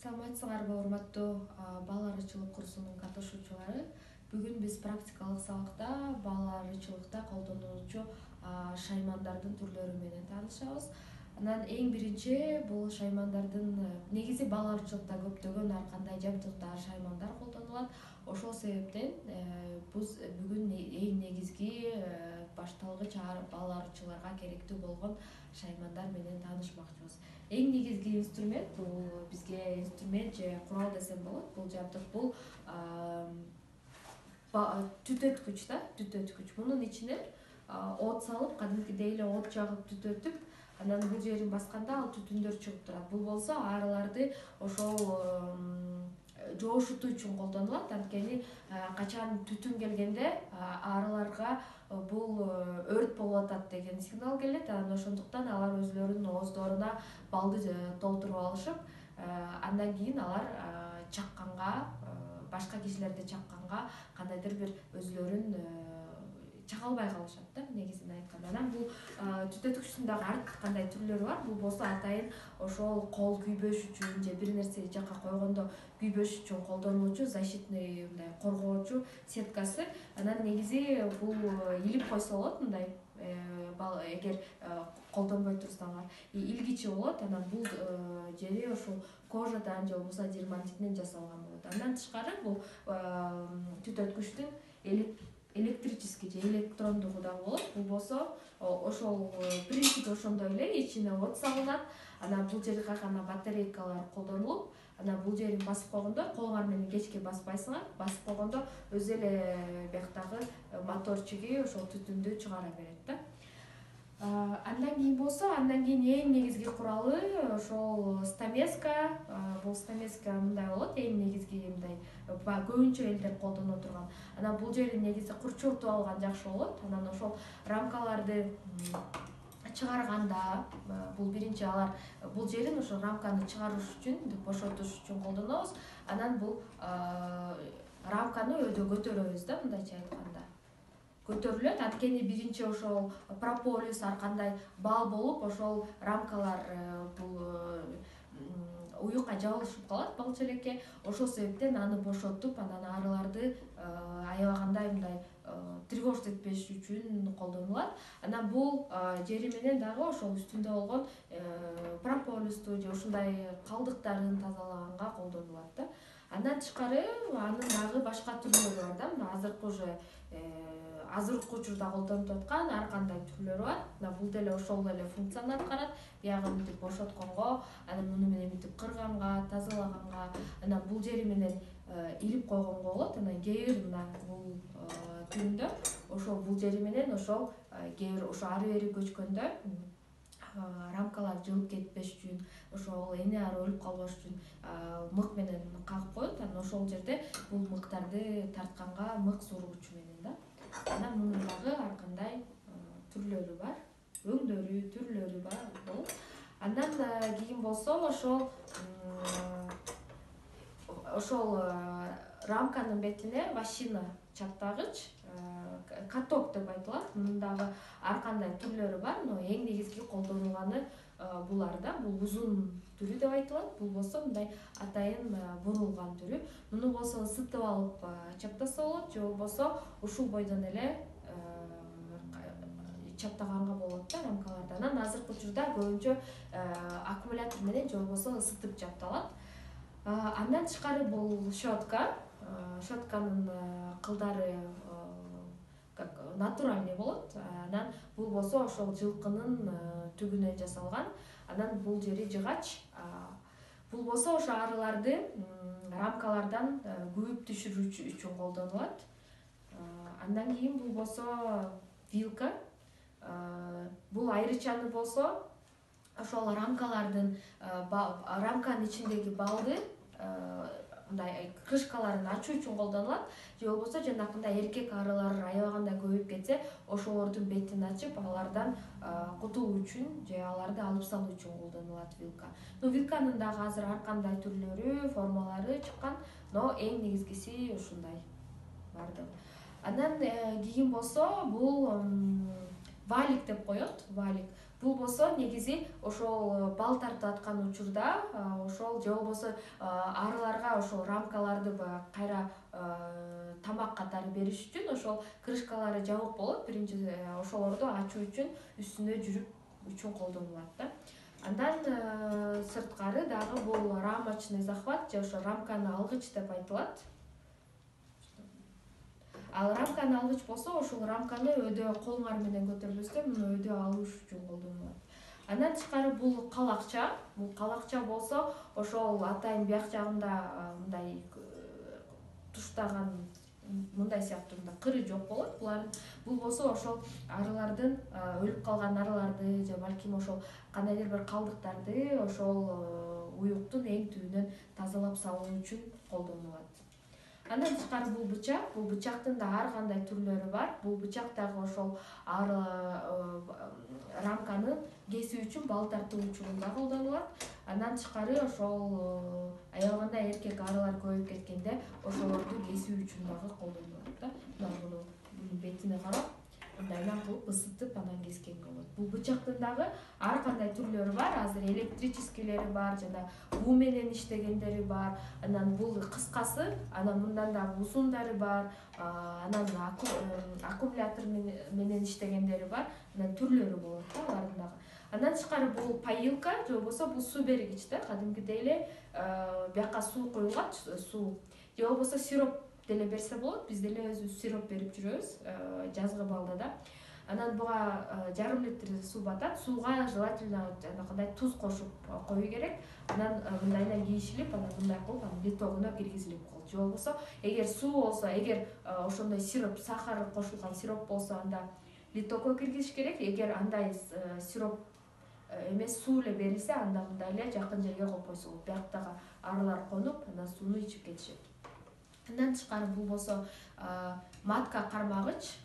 Саламатсыздарбы, урматтуу балаарчылык курсунун катышуучулары. Бүгүн биз практикалык сабакта балаарчылыкта колдонулуучу шаймандардын түрлөрү менен таанышабыз. Анан эң биринчи бул шаймандардын негизи балаарчылыкта көптөгөн ар кандай жабдыктар, шаймандар колдонулат. Ошол себептен биз бүгүн эң негизги башталгыч балаарчыларга керектүү болгон шаймандар менен таанышмакчыбыз. Эң негизги инструмент бул бизге инструмент же курал десем болот. Бул жабдык бул түтөткүч түтөткүч. Мунун ичине от салып, кадимкидей эле от жагып түтөтүп, анан бул жерин басканда ал түтүндөр чыгып турат. Бул болсо арыларды ошол жоошутуу үчүн колдонулат. Анткени качан түтүн келгенде арыларга бул өрт болуп атат деген сигнал келет. Анан ошондуктан алар өзлөрүнүн ооздоруна балды толтуруп алышып, андан кийин алар чакканга, башка кишилерди чакканга кандайдыр бир өзлөрүн чага албай калышат да, негизин айтканда. Анан бул түтөткүчтүн дагы ар кандай түрлөрү бар. Бул болсо атайын ошол кол күйбөш үчүн же бир нерсе жакка койгондо күйбөш үчүн колдонулуучу защитный мындай коргоочу сеткасы. Анан негизи бул илип койсо болот, мындай эгер колдонбой турсаңар илгичи болот. Анан бул жери ошол кожадан же болбосо дермантинден жасалган болот. Андан тышкары бул түтөткүчтүн электрический же электрондугу дагы болот. Бул болсо ошол принципи ошондой эле, ичине от салынат. Анан бул жерге гана батарейкалар колдонулуп, анан бул жерин басып койгондо, колуңар менен кечке баспайсыңар. Басып койгондо өзү эле бияктагы моторчиги ошол түтүндү чыгара берет да. Андан кийин эң негизги куралы ошол стамеска. Бул стамеска мындай болот, эң негизги мындай көбүнчө элдер колдоно турган. Анан бул жерин негизи курчоотуп алган жакшы болот. Анан ошол рамкаларды чыгарганда бул биринчи алар бул жерин ошол рамканы чыгаруш үчүн, бошотуш үчүн колдонобуз. Анан бул рамканы өйдө көтөрөбүз да, мындайча айтканда. Көтөрүлөт. Анткени биринчи ошол прополис ар кандай бал болуп, ошол рамкалар бул уюкка жабылышып калат балча элекке. Ошол себептен аны бошотуп, анан арыларды аябагандай мындай тревожить этпеш үчүн колдонулат. Анан бул жери менен дагы ошол үстүндө болгон прополисту же ушундай калдыктарын тазалаганга колдонулат да. Андан тышкары анын дагы башка түрлөрү бар да. Мына азыркы уже азыркы учурда колдонуп аткан ар кандай түрлөрү бар. Мына бул деле ошол эле функцияны аткарат. Биягы мынтип бошотконго, анан муну менен мынтип кырганга, тазалаганга, анан бул жери менен илип койгонго болот. Анан кээ бир мына бул түрүндө ошол бул жери менен ошол кээ бир ошо ары бери көчкөндө рамкалар жылып кетпеш үчүн, ошол эне ары өлүп калбаш үчүн мык менен кагып коет. Анан ошол жерде бул мыктарды тартканга мык сургучу менен да. Анан мунун дагы ар кандай түрлөрү бар, өңдөрү, түрлөрү бар болот. Андан кийин болсо ошол рамканын бетине машина чаптагыч, каток деп айтылат. Мунун дагы ар кандай түрлөрү бар, но эң негизги колдонулганы булар да. Бул узун түрү деп айтылат. Бул болсо мындай атайын бурулган түрү. Муну болсо ысытып алып чаптаса болот, же болбосо ушул бойдон эле чаптаганга болот да рамкаларды. Анан азыркы учурда көбүнчө аккумулятор менен же болбосо ысытып чапталат. Андан тышкары бул щетка. Щетканын кылдары натуральный болот. Анан бул болсо ошол жылкынын түгүнөн жасалган. Анан бул жери жыгач. Бул болсо ошо арыларды рамкалардан күүп түшүрүү үчүн колдонулат. Андан кийин бул болсо вилка. Бул айрычаны болсо ошол рамкалардын рамканын ичиндеги балды мындай крышкаларын ачуу үчүн колдонулат. Же болбосо жанакындай эркек арылар аябагандай көбөйүп кетсе, ошолордун бетин ачып, алардан кутулуу үчүн же аларды алып салуу үчүн колдонулат вилка. Вилканын дагы азыр ар кандай түрлөрү, формалары чыккан, но эң негизгиси ушундай барды. Андан кийин болсо бул валик деп коет. Валик. Бул болсо негизи ошол бал тартып аткан учурда ошол же болбосо арыларга ошол рамкаларды кайра тамак катары бериш үчүн ошол крышкалары жабык болот. Биринчи ошолорду ачуу үчүн үстүнө жүрүп үчүн колдонулат да. Андан сырткары дагы бул рамочный захват же ошо рамканы алгыч деп айтылат. Ал рамканы алгыч болсо ошол рамканы өйдө колуңар менен көтөрбөстөн муну өйдө алыш үчүн колдонулат. Андан тышкары бул калакча. Бул калакча болсо ошол атайын бияк жагында мындай туштаган мындай сыяктуу мындай кыры жок болот. Бул болсо ошол арылардын өлүп калган арыларды же балким ошол кандайдыр бир калдыктарды ошол уюктун эң түбүнөн тазалап салуу үчүн колдонулат. Андан тышкары бул бычактын да ар кандай түрлөрү бар. Бул бычак дагы ошол рамканы кесүү үчүн бал тартуу учурунда колдонулат. Андан тышкары ошол аябаганда эркек арылар көбөйүп кеткенде ошолорду кесүү үчүн дагы колдонулат да. Мына бетине карап мындайдан кылып ысытып анан кескенге болот. Бул бычактын дагы ар кандай түрлөрү бар. Азыр электрическийлери бар, жана буу менен иштегендери бар. Анан бул кыскасы, анан мындан дагы узундары бар. Анан аккумулятор менен иштегендери бар. Анан түрлөрү болот да алардын дагы. Андан тышкары бул поилка же болбосо бул суу бергич да. Кадимкидей эле бияка суу коюлган, суу же болбосо сироп деле берсе болот. Биз деле өзүбүз сироп берип жүрөбүз жазгы балда да. Анан буга жарым литр суу батат. Сууга желательно кандай туз кошуп коюу керек. Анан мындайдан кийишилип, анан мындай кылып, анан литогуна киргизилип коет. Же болбосо эгер суу болсо, эгер ошондой сироп, сахар кошулган сироп болсо, анда литокко киргизиш керек. Эгер андай сироп эмес суу эле берилсе, анда мындай эле жакын жерге коюп койсо болот. Бияктагы арылар конуп, анан сууну ичип кетишет. Андан тышкары бул болсо матка кармагыч.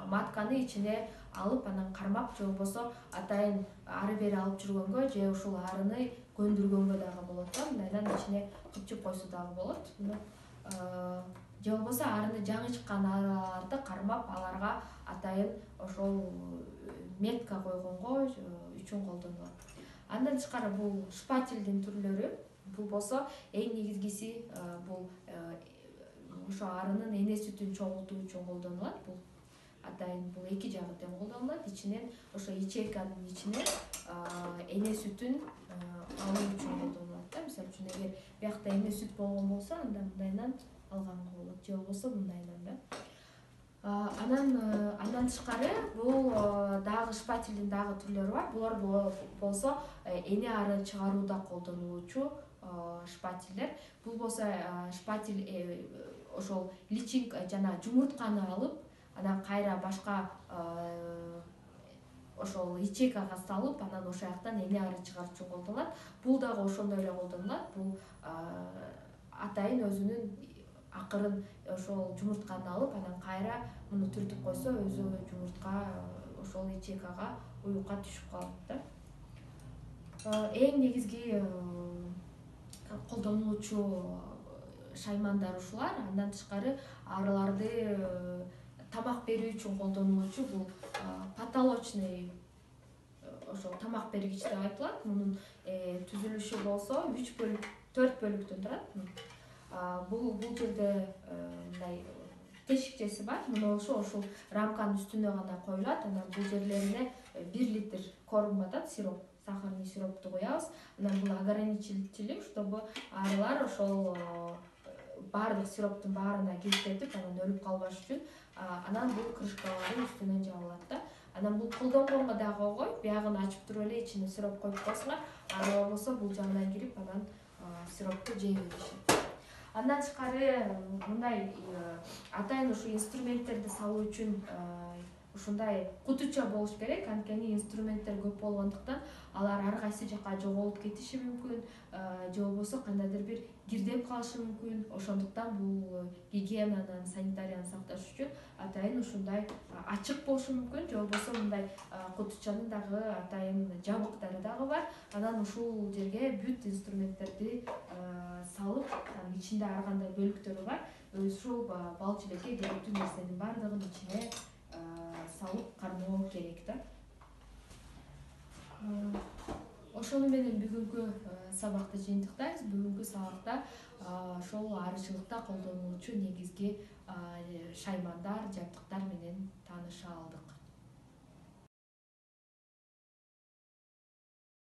Матканы ичине алып, анан кармап, же болбосо атайын ары бери алып жүргөнгө же ушул арыны көндүргөнгө дагы болот да. Мындайдан ичине кычып койсо дагы болот. Же болбосо арыны жаңы чыккан арыларды кармап, аларга атайын ошол метка койгонго үчүн колдонулат. Андан тышкары бул шпательдин түрлөрү. Бул болсо эң негизгиси бул ошо арынын эне сүтүн чогултуу үчүн колдонулат. Бул атайын бул эки жагы тең колдонулат. Ичинен ошо ячейканын ичинен эне сүтүн алуу үчүн колдонулат да. Мисалы үчүн эгер биякта эне сүт болгон болсо, анда мындайдан алганга болот, же болбосо мындайдан да. Андан тышкары бул дагы шпательдин дагы түрлөрү бар. Булар болсо эне арын чыгарууда колдонулуучу шпательдер. Бул болсо шпатель ошол личинка жана жумуртканы алып, анан кайра башка ошол ячейкага салып, анан ошол жактан эне ары чыгаруу үчүн колдонулат. Бул дагы ошондой эле колдонулат. Бул атайын өзүнүн акырын ошол жумуртканы алып, анан кайра муну түртүп койсо, өзү жумуртка ошол ячейкага уюкка түшүп калат да. Эң негизги колдонулуучу шаймандар ушулар. Андан тышкары арыларды тамак берүү үчүн колдонулуучу бул потолочный ошол тамак бергич деп айтылат. Мунун түзүлүшү болсо 4 бөлүктөн турат. Бул жерде мындай тешикчеси бар. Муну ошол рамканын үстүнө гана коюлат. Анан бул жерлерине 1 литр корм батат, сироп, сахарный сиропту куябыз. Анан бул ограничители, чтобы арылар ошол баардык сироптун баарына кетип, анан өлүп калбаш үчүн. Анан бул крышкалары үстүнөн жабылат да. Анан бул колдонгонго дагы оңой. Биягын ачып туруп эле ичине сироп коюп койсоңор, ары болбосо бул жагынан кирип, анан сиропту жей беришет. Андан тышкары мындай атайын ушу инструменттерди салуу үчүн ушундай кутуча болуш керек. Анткени инструменттер көп болгондуктан алар ар кайсы жака жоголуп кетиши мүмкүн, же болбосо кандайдыр бир кирдеп калышы мүмкүн. Ошондуктан бул гигиенанын, санитарияны сакташ үчүн атайын ушундай ачык болушу мүмкүн, же болбосо мындай кутучанын дагы атайын жабыктары дагы бар. Анан ушул жерге бүт инструменттерди салып, ичинде ар кандай бөлүктөрү бар. Ушул бал чилекке керектүү нерсенин баардыгын ичине салып кармоо керек да. Ошону менен бүгүнкү сабакты жыйынтыктайбыз. Бүгүнкү сабакта ошол арычылыкта колдонулуучу негизги шаймандар, жабдыктар менен тааныша алдык.